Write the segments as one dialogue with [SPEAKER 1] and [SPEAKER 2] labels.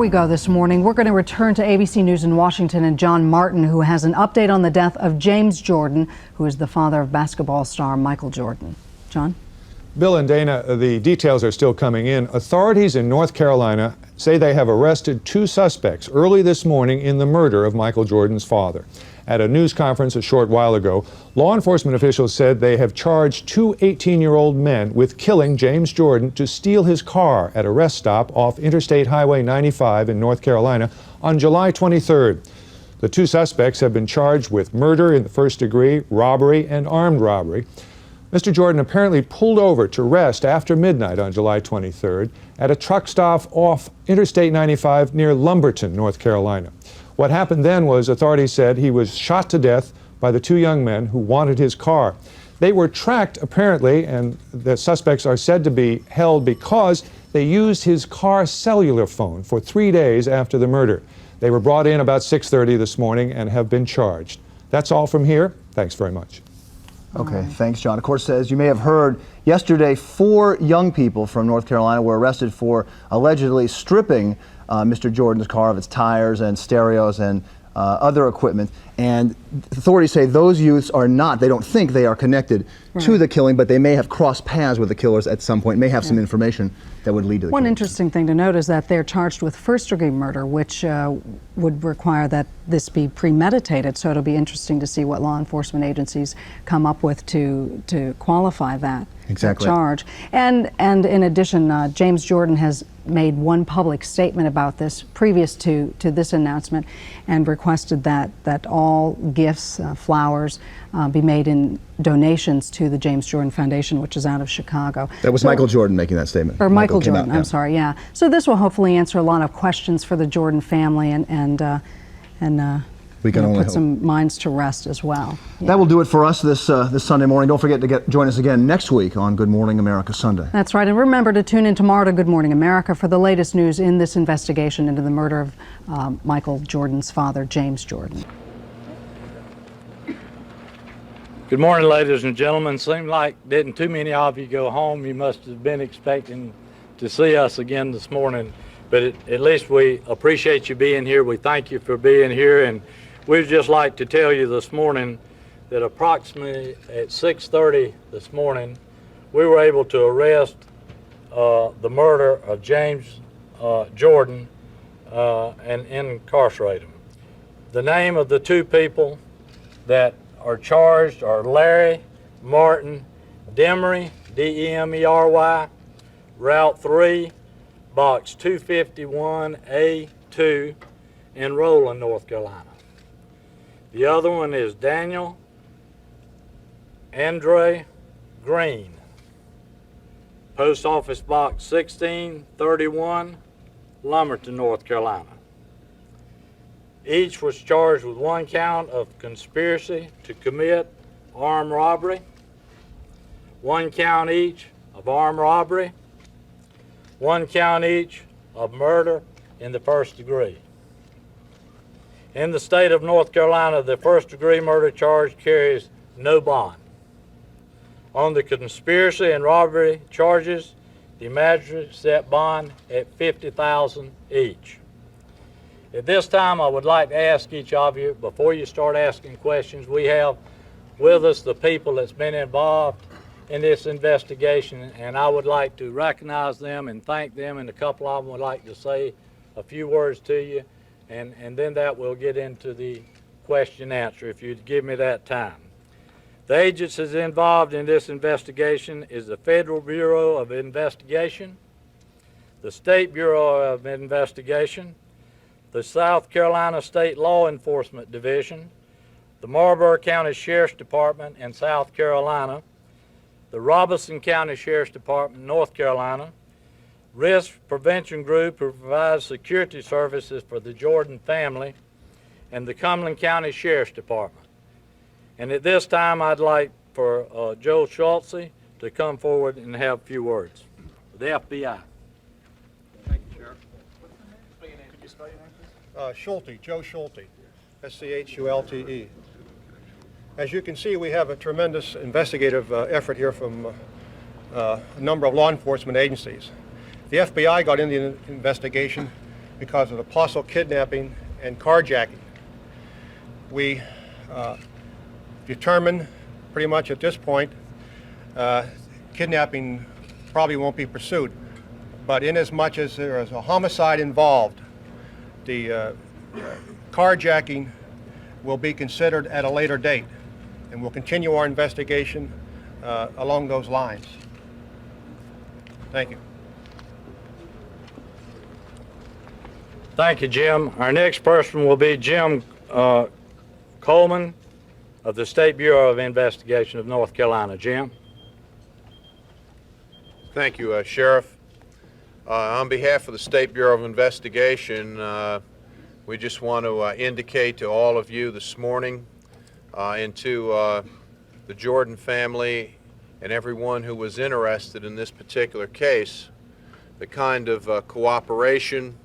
[SPEAKER 1] We go this morning. We're going to return to ABC News in Washington and John Martin, who has an update on the death of James Jordan, who is the father of basketball star Michael Jordan. John?
[SPEAKER 2] Bill and Dana, the details are still coming in. Authorities in North Carolina say they have arrested 2 suspects early this morning in the murder of Michael Jordan's father. At a news conference a short while ago, law enforcement officials said they have charged 2 18-year-old men with killing James Jordan to steal his car at a rest stop off Interstate Highway 95 in North Carolina on July 23rd. The 2 suspects have been charged with murder in the first degree, robbery, and armed robbery. Mr. Jordan apparently pulled over to rest after midnight on July 23rd at a truck stop off Interstate 95 near Lumberton, North Carolina. What happened then was authorities said he was shot to death by the 2 young men who wanted his car. They were tracked apparently, and the suspects are said to be held because they used his car cellular phone for 3 days after the murder. They were brought in about 6:30 this morning and have been charged. That's all from here. Thanks very much.
[SPEAKER 3] Okay, thanks, John. Of course, as you may have heard, yesterday 4 young people from North Carolina were arrested for allegedly stripping Mr. Jordan's car of its tires and stereos and other equipment. And authorities say those youths are not, they don't think they are connected to the killing, but they may have crossed paths with the killers at some point, may have some information that would lead to the
[SPEAKER 1] One
[SPEAKER 3] killing.
[SPEAKER 1] interesting thing to note is that they're charged with first-degree murder, which would require that this be premeditated. So it'll be interesting to see what law enforcement agencies come up with to qualify that charge. And in addition, James Jordan has made one public statement about this previous to this announcement and requested that all gifts, flowers, be made in donations to the James Jordan Foundation, which is out of Chicago.
[SPEAKER 3] That was Michael Jordan making that statement.
[SPEAKER 1] Or Michael Jordan, I'm sorry, yeah. So this will hopefully answer a lot of questions for the Jordan family and
[SPEAKER 3] we can only
[SPEAKER 1] put
[SPEAKER 3] hope.
[SPEAKER 1] some minds to rest as well. Yeah.
[SPEAKER 3] That will do it for us this Sunday morning. Don't forget to join us again next week on Good Morning America Sunday.
[SPEAKER 1] That's right, and remember to tune in tomorrow to Good Morning America for the latest news in this investigation into the murder of Michael Jordan's father, James Jordan.
[SPEAKER 4] Good morning, ladies and gentlemen. Seemed like didn't too many of you go home. You must have been expecting to see us again this morning, but at least we appreciate you being here. We thank you for being here, and we'd just like to tell you this morning that approximately at 6:30 this morning, we were able to arrest the murder of James Jordan and incarcerate him. The name of the 2 people that are charged are Larry Martin Demery, D-E-M-E-R-Y, Route 3, Box 251A2 in Roland, North Carolina. The other one is Daniel Andre Green, Post Office Box 1631, Lumberton, North Carolina. Each was charged with 1 count of conspiracy to commit armed robbery, 1 count each of armed robbery, 1 count each of murder in the first degree. In the state of North Carolina, the first-degree murder charge carries no bond. On the conspiracy and robbery charges, the magistrate set bond at $50,000 each. At this time, I would like to ask each of you, before you start asking questions, we have with us the people that's been involved in this investigation, and I would like to recognize them and thank them, and a couple of them would like to say a few words to you, and then that will get into the question answer, if you'd give me that time. The agencies involved in this investigation is the Federal Bureau of Investigation, the State Bureau of Investigation, the South Carolina State Law Enforcement Division, the Marlboro County Sheriff's Department in South Carolina, the Robeson County Sheriff's Department, North Carolina, Risk Prevention Group, who provides security services for the Jordan family, and the Cumberland County Sheriff's Department. And at this time, I'd like for Joe Schultz to come forward and have a few words. The FBI.
[SPEAKER 5] Thank you, Sheriff. Could you spell your name, please? Schulte, Joe Schulte, S-C-H-U-L-T-E. As you can see, we have a tremendous investigative effort here from a number of law enforcement agencies. The FBI got into the investigation because of the possible kidnapping and carjacking. We determined pretty much at this point kidnapping probably won't be pursued. But inasmuch as there is a homicide involved, the carjacking will be considered at a later date, and we'll continue our investigation along those lines. Thank you.
[SPEAKER 4] Thank you, Jim. Our next person will be Jim Coleman of the State Bureau of Investigation of North Carolina. Jim?
[SPEAKER 6] Thank you, Sheriff. On behalf of the State Bureau of Investigation, we just want to indicate to all of you this morning and to the Jordan family and everyone who was interested in this particular case, the kind of cooperation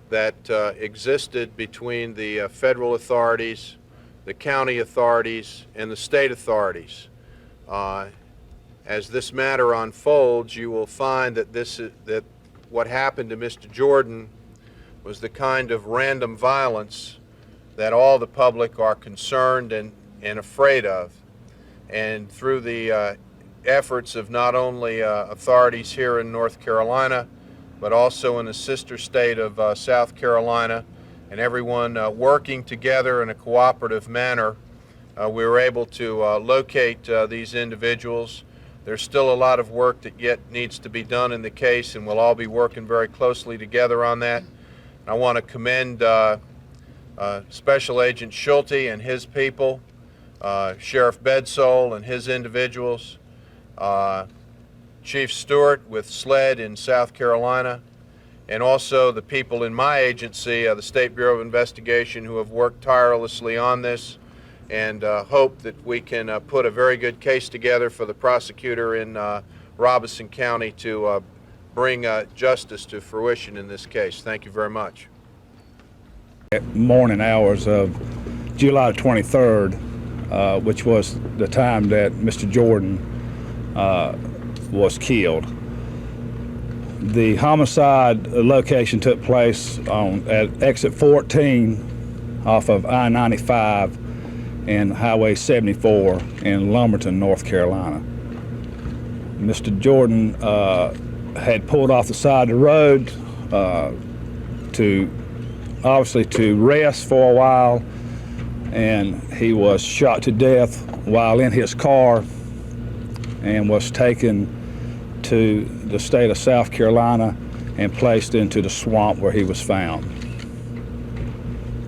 [SPEAKER 6] that existed between the federal authorities, the county authorities, and the state authorities. As this matter unfolds, you will find that that what happened to Mr. Jordan was the kind of random violence that all the public are concerned and afraid of. And through the efforts of not only authorities here in North Carolina, but also in the sister state of South Carolina, and everyone working together in a cooperative manner, we were able to locate these individuals. There's still a lot of work that yet needs to be done in the case, and we'll all be working very closely together on that. I want to commend Special Agent Schulte and his people, Sheriff Bedsole and his individuals, Chief Stewart with SLED in South Carolina, and also the people in my agency, the State Bureau of Investigation, who have worked tirelessly on this, and hope that we can put a very good case together for the prosecutor in Robeson County to bring justice to fruition in this case. Thank you very much.
[SPEAKER 7] Morning hours of July 23rd, which was the time that Mr. Jordan was killed. The homicide location took place at exit 14 off of I-95 and Highway 74 in Lumberton, North Carolina. Mr. Jordan had pulled off the side of the road obviously to rest for a while, and he was shot to death while in his car and was taken to the state of South Carolina and placed into the swamp where he was found.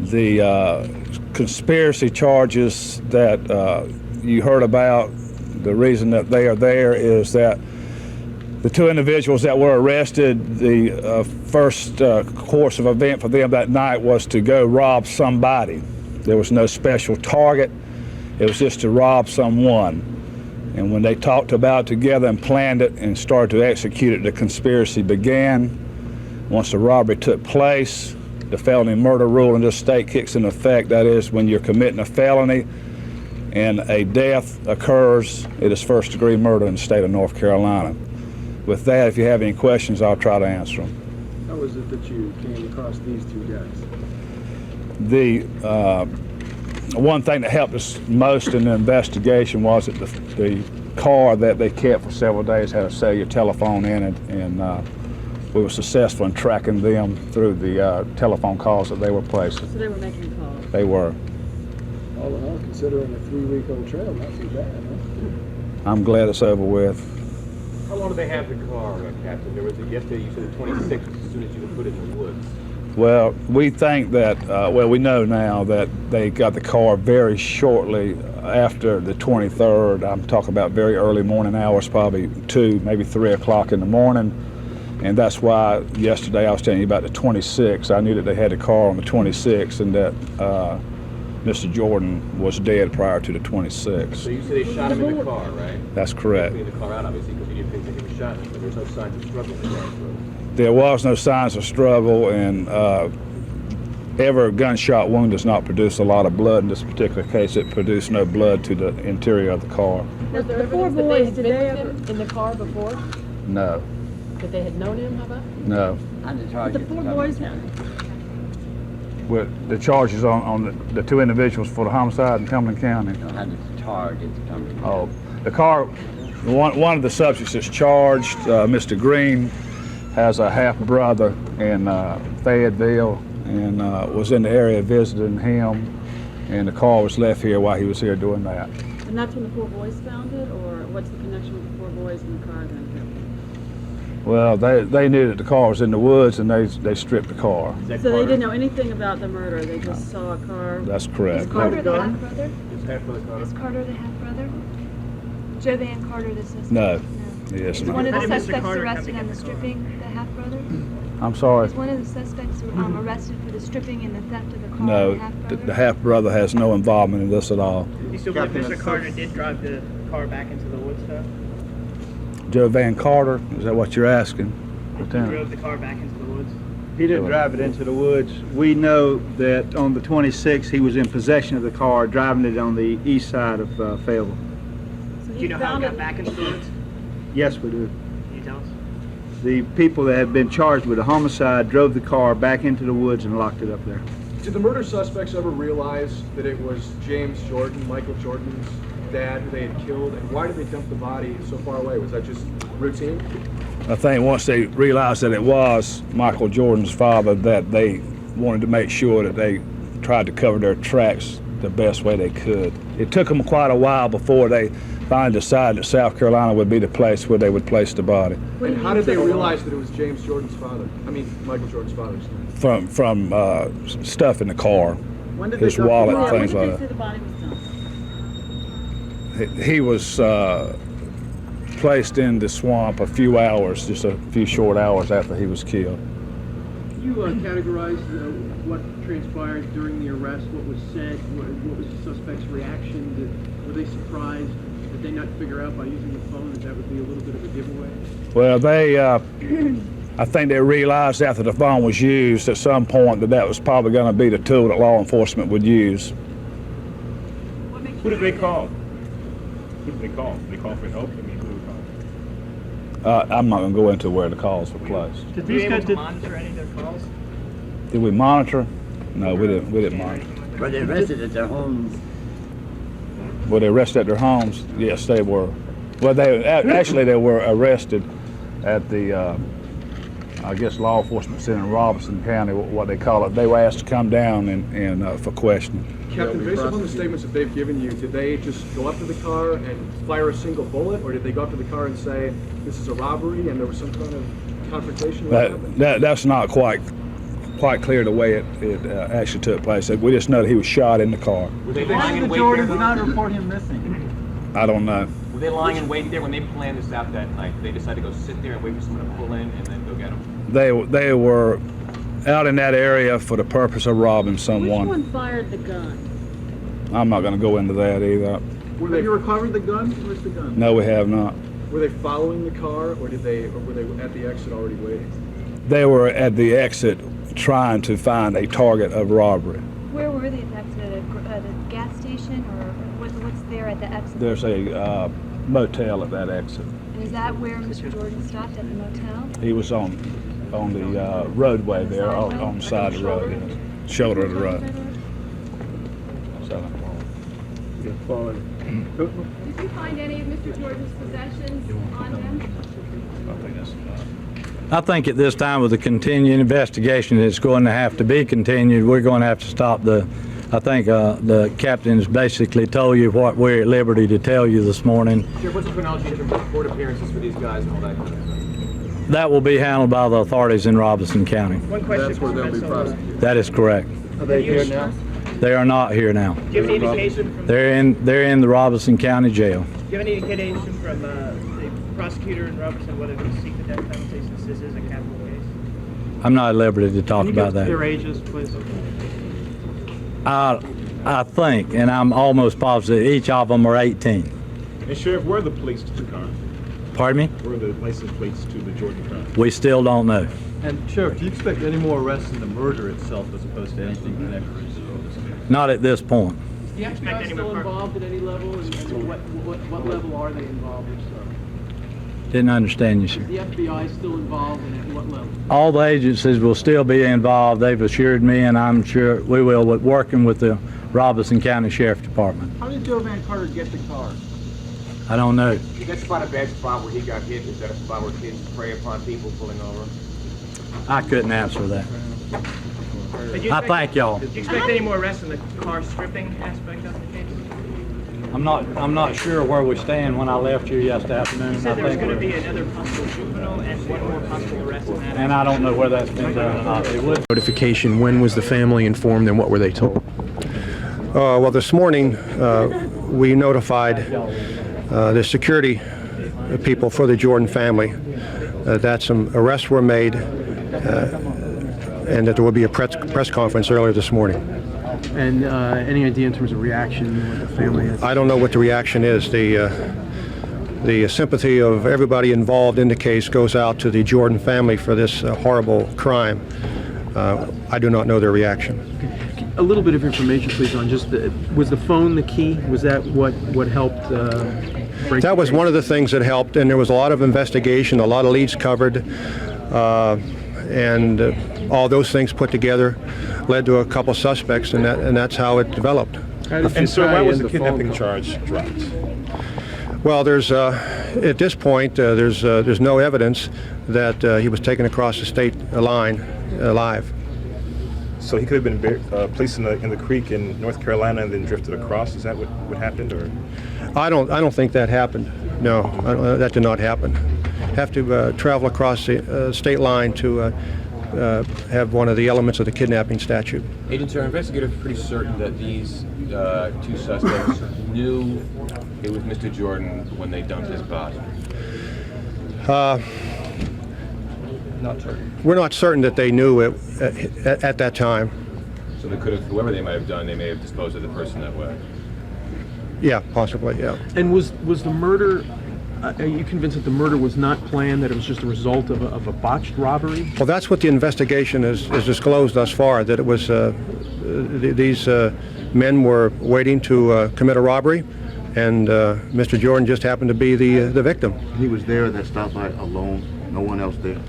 [SPEAKER 7] The conspiracy charges that you heard about, the reason that they are there is that the two individuals that were arrested, the first course of event for them that night was to go rob somebody. There was no special target. It was just to rob someone. And when they talked about it together and planned it and started to execute it, the conspiracy began. Once the robbery took place, the felony murder rule in this state kicks into effect. That is, when you're committing a felony and a death occurs, it is first-degree murder in the state of North Carolina. With that, if you have any questions, I'll try to answer them.
[SPEAKER 8] How was it that you came across these two guys?
[SPEAKER 7] The one thing that helped us most in the investigation was that the car that they kept for several days had a cellular telephone in it, and we were successful in tracking them through the telephone calls that they were placing.
[SPEAKER 9] So they were making calls?
[SPEAKER 7] They were.
[SPEAKER 8] All in all, considering a 3-week-old trail, not too bad, huh?
[SPEAKER 7] I'm glad it's over with.
[SPEAKER 10] How long did they have the car, Captain? There was yesterday you said the 26th, as soon as you could put it in the woods.
[SPEAKER 7] Well, we think that, we know now that they got the car very shortly after the 23rd. I'm talking about very early morning hours, probably 2, maybe 3 o'clock in the morning. And that's why yesterday I was telling you about the 26th. I knew that they had the car on the 26th and that Mr. Jordan was dead prior to the 26th.
[SPEAKER 10] So you said they shot him in the car, right?
[SPEAKER 7] That's correct.
[SPEAKER 10] They cleaned the car out, obviously, because you didn't think that he was shot, but there's no signs of struggle in the car.
[SPEAKER 7] There was no signs of struggle, and every gunshot wound does not produce a lot of blood. In this particular case, it produced no blood to the interior of the car.
[SPEAKER 9] Was there evidence that they had been with him in the car before?
[SPEAKER 7] No.
[SPEAKER 9] That they had known him, how about?
[SPEAKER 7] No.
[SPEAKER 9] But the 4 boys,
[SPEAKER 7] with the charges on the two individuals for the homicide in Cumberland County.
[SPEAKER 11] How the charge is coming.
[SPEAKER 7] Oh, the car, one of the subjects that's charged, Mr. Green, has a half-brother in Fayetteville and was in the area visiting him, and the car was left here while he was here doing that.
[SPEAKER 9] And that's when the 4 boys found it, or what's the connection with the 4 boys in the car then?
[SPEAKER 7] Well, they knew that the car was in the woods, and they stripped the car.
[SPEAKER 9] So they didn't know anything about the murder, they just saw a car?
[SPEAKER 7] That's correct.
[SPEAKER 12] Is Carter the half-brother?
[SPEAKER 10] Half-brother.
[SPEAKER 12] Is Carter the half-brother? Joe Van Carter the suspect?
[SPEAKER 7] No. Yes,
[SPEAKER 12] Is one
[SPEAKER 7] no.
[SPEAKER 12] of the suspects arrested on the stripping the half-brother?
[SPEAKER 7] I'm sorry.
[SPEAKER 12] Is one of the suspects arrested for the stripping and the theft of the car
[SPEAKER 7] No,
[SPEAKER 12] the half-brother?
[SPEAKER 7] the half-brother has no involvement in this at all.
[SPEAKER 13] You still believe Mr. Carter did drive the car back into the woods, though?
[SPEAKER 7] Joe Van Carter, is that what you're asking?
[SPEAKER 13] He drove the car back into the woods?
[SPEAKER 14] He didn't drive it into the woods. We know that on the 26th, he was in possession of the car, driving it on the east side of Fayetteville.
[SPEAKER 9] So
[SPEAKER 13] Do you know how it got back into the woods?
[SPEAKER 14] Yes, we do.
[SPEAKER 13] Can you tell us?
[SPEAKER 14] The people that have been charged with a homicide drove the car back into the woods and locked it up there.
[SPEAKER 10] Did the murder suspects ever realize that it was James Jordan, Michael Jordan's dad, who they had killed? And why did they dump the body so far away? Was that just routine?
[SPEAKER 7] I think once they realized that it was Michael Jordan's father, that they wanted to make sure that they tried to cover their tracks the best way they could. It took them quite a while before they finally decided that South Carolina would be the place where they would place the body.
[SPEAKER 10] And how did they realize that it was James Jordan's father? I mean, Michael Jordan's father.
[SPEAKER 7] From stuff in the car,
[SPEAKER 9] When did
[SPEAKER 7] his
[SPEAKER 9] they dump
[SPEAKER 7] wallet,
[SPEAKER 9] the body?
[SPEAKER 7] things
[SPEAKER 9] When
[SPEAKER 7] like
[SPEAKER 9] did they say the body was dumped?
[SPEAKER 7] that. He was placed in the swamp a few hours, just a few short hours after he was killed.
[SPEAKER 15] Could you categorize what transpired during the arrest, what was said, what was the suspect's reaction? Were they surprised? Did they not figure out by using the phone that would be a little bit of a giveaway?
[SPEAKER 7] Well, I think they realized after the phone was used at some point that was probably going to be the tool that law enforcement would use.
[SPEAKER 10] Who did they call? Who did they call? Did they call for help? I mean, who did they call?
[SPEAKER 7] I'm not going to go into where the calls were placed.
[SPEAKER 13] Were you able to monitor any of their calls?
[SPEAKER 7] Did we monitor? No, we didn't monitor.
[SPEAKER 11] Were they arrested at their homes?
[SPEAKER 7] Were they arrested at their homes? Yes, they were. Well, they were arrested at the, I guess, law enforcement center in Robeson County, what they call it. They were asked to come down and for questioning.
[SPEAKER 10] Captain, based upon the statements that they've given you, did they just go up to the car and fire a single bullet, or did they go up to the car and say, this is a robbery, and there was some kind of confrontation?
[SPEAKER 7] That's not quite clear the way it actually took place. We just know that he was shot in the car.
[SPEAKER 10] Were they
[SPEAKER 14] Why did the Jordans not report him missing?
[SPEAKER 7] I don't know.
[SPEAKER 10] Were they lying in wait there when they planned this out that night? They decided to go sit there and wait for someone to pull in and then go get them?
[SPEAKER 7] They were out in that area for the purpose of robbing someone.
[SPEAKER 9] Which one fired the gun?
[SPEAKER 7] I'm not going to go into that either.
[SPEAKER 15] Have you recovered the gun? Where's the gun?
[SPEAKER 7] No, we have not.
[SPEAKER 10] Were they following the car, or were they at the exit already waiting?
[SPEAKER 7] They were at the exit trying to find a target of robbery.
[SPEAKER 12] Where were they at a gas station, or what's there at the exit?
[SPEAKER 7] There's a motel at that exit.
[SPEAKER 12] And is that where Mr. Jordan stopped, at the motel?
[SPEAKER 7] He was on the roadway there, on the side of the road, yes. Shoulder of the road. So.
[SPEAKER 12] Did you find any of Mr. Jordan's possessions on him?
[SPEAKER 4] I think at this time with the continuing investigation that's going to have to be continued, we're going to have to stop I think the captain's basically told you what we're at liberty to tell you this morning.
[SPEAKER 10] Sheriff, what's the chronology in terms of court appearances for these guys and all that kind of stuff?
[SPEAKER 4] That will be handled by the authorities in Robeson County.
[SPEAKER 13] One question. That's where they'll be prosecuted.
[SPEAKER 4] That is correct.
[SPEAKER 14] Are they here now?
[SPEAKER 4] They are not here now.
[SPEAKER 13] Do you have any indication from
[SPEAKER 4] They're in the Robeson County Jail.
[SPEAKER 13] Do you have any indication from the prosecutor in Robertson whether they seek the death penalty since this is a capital case?
[SPEAKER 4] I'm not at liberty to talk about that.
[SPEAKER 13] Their ages, please.
[SPEAKER 4] I think, and I'm almost positive, each of them are 18.
[SPEAKER 10] And Sheriff, where are the plates to the car?
[SPEAKER 4] Pardon me?
[SPEAKER 10] Where are the license plates to the Jordan car?
[SPEAKER 4] We still don't know.
[SPEAKER 16] And Sheriff, do you expect any more arrests in the murder itself as opposed to anything connected to this case?
[SPEAKER 4] Not at this point.
[SPEAKER 15] Is the FBI still involved at any level? And what level are they involved in?
[SPEAKER 7] Didn't understand you, sir.
[SPEAKER 15] Is the FBI still involved, and at what level?
[SPEAKER 7] All the agencies will still be involved. They've assured me, and I'm sure we will, with working with the Robeson County Sheriff Department.
[SPEAKER 15] How did Joe Van Carter get the car?
[SPEAKER 7] I don't know.
[SPEAKER 17] Is that spot a bad spot where he got hit? Is that a spot where kids prey upon people pulling over?
[SPEAKER 7] I couldn't answer that.
[SPEAKER 13] Did you
[SPEAKER 7] I
[SPEAKER 13] expect-
[SPEAKER 7] thank y'all.
[SPEAKER 13] Do you expect any more arrests in the car stripping aspect of the case?
[SPEAKER 7] I'm not sure where we stand. When I left you yesterday afternoon,
[SPEAKER 13] You
[SPEAKER 7] I
[SPEAKER 13] said there was
[SPEAKER 7] think
[SPEAKER 13] going to
[SPEAKER 7] we're-
[SPEAKER 13] be another possible juvenile and one more possible arrest in that.
[SPEAKER 7] and I don't know where that's been done or not. It would.
[SPEAKER 18] Notification, when was the family informed and what were they told?
[SPEAKER 5] Well, this morning we notified the security people for the Jordan family that some arrests were made and that there will be a press conference earlier this morning.
[SPEAKER 15] And any idea in terms of reaction, what the family has?
[SPEAKER 5] I don't know what the reaction is. The sympathy of everybody involved in the case goes out to the Jordan family for this horrible crime. I do not know their reaction.
[SPEAKER 15] A little bit of information, please, on just was the phone the key? Was that what helped break?
[SPEAKER 5] That was one of the things that helped, and there was a lot of investigation, a lot of leads covered, and all those things put together led to a couple suspects, and that's how it developed.
[SPEAKER 19] And so why was the kidnapping charge dropped?
[SPEAKER 5] Well, there's at this point there's no evidence that he was taken across the state line alive.
[SPEAKER 19] So he could have been placed in the creek in North Carolina and then drifted across. Is that what happened, or?
[SPEAKER 5] I don't think that happened. No, that did not happen. Have to travel across the state line to have one of the elements of the kidnapping statute.
[SPEAKER 17] Agents, are investigators pretty certain that these two suspects knew it was Mr. Jordan when they dumped his body? Not certain.
[SPEAKER 5] We're not certain that they knew it at that time.
[SPEAKER 17] So they could have, whoever they might have done, they may have disposed of the person that way.
[SPEAKER 5] Yeah, possibly, yeah.
[SPEAKER 15] And was the murder? Are you convinced that the murder was not planned? That it was just a result of a botched robbery?
[SPEAKER 5] Well, that's what the investigation has disclosed thus far. That it was these men were waiting to commit a robbery, and Mr. Jordan just happened to be the victim.
[SPEAKER 20] He was there at that stoplight alone. No one else there.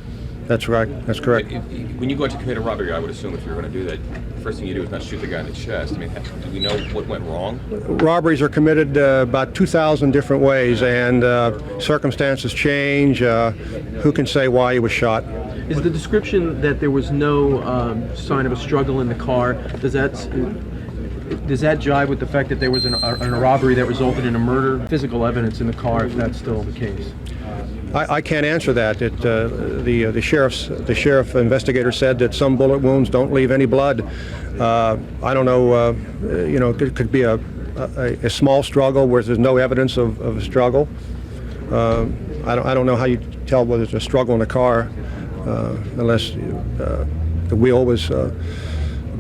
[SPEAKER 5] That's right. That's correct.
[SPEAKER 17] When you go out to commit a robbery, I would assume if you were going to do that, the first thing you do is not shoot the guy in the chest. I mean, do we know what went wrong?
[SPEAKER 5] Robberies are committed about 2,000 different ways, and circumstances change. Who can say why he was shot?
[SPEAKER 15] Is the description that there was no sign of a struggle in the car, does that jive with the fact that there was a robbery that resulted in a murder? Physical evidence in the car, if that's still the case.
[SPEAKER 5] I can't answer that. The sheriff investigator said that some bullet wounds don't leave any blood. I don't know. It could be a small struggle where there's no evidence of a struggle. I don't know how you tell whether it's a struggle in a car unless the wheel was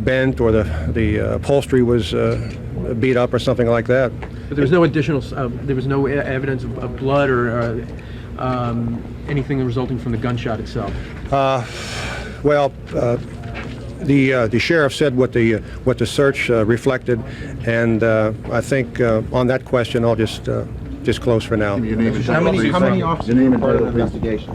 [SPEAKER 5] bent or the upholstery was beat up or something like that.
[SPEAKER 15] But there was no additional. There was no evidence of blood or. Anything resulting from the gunshot itself?
[SPEAKER 5] The sheriff said what the search reflected, and I think on that question I'll just close for now.
[SPEAKER 20] How many officers? Your name and title of investigation.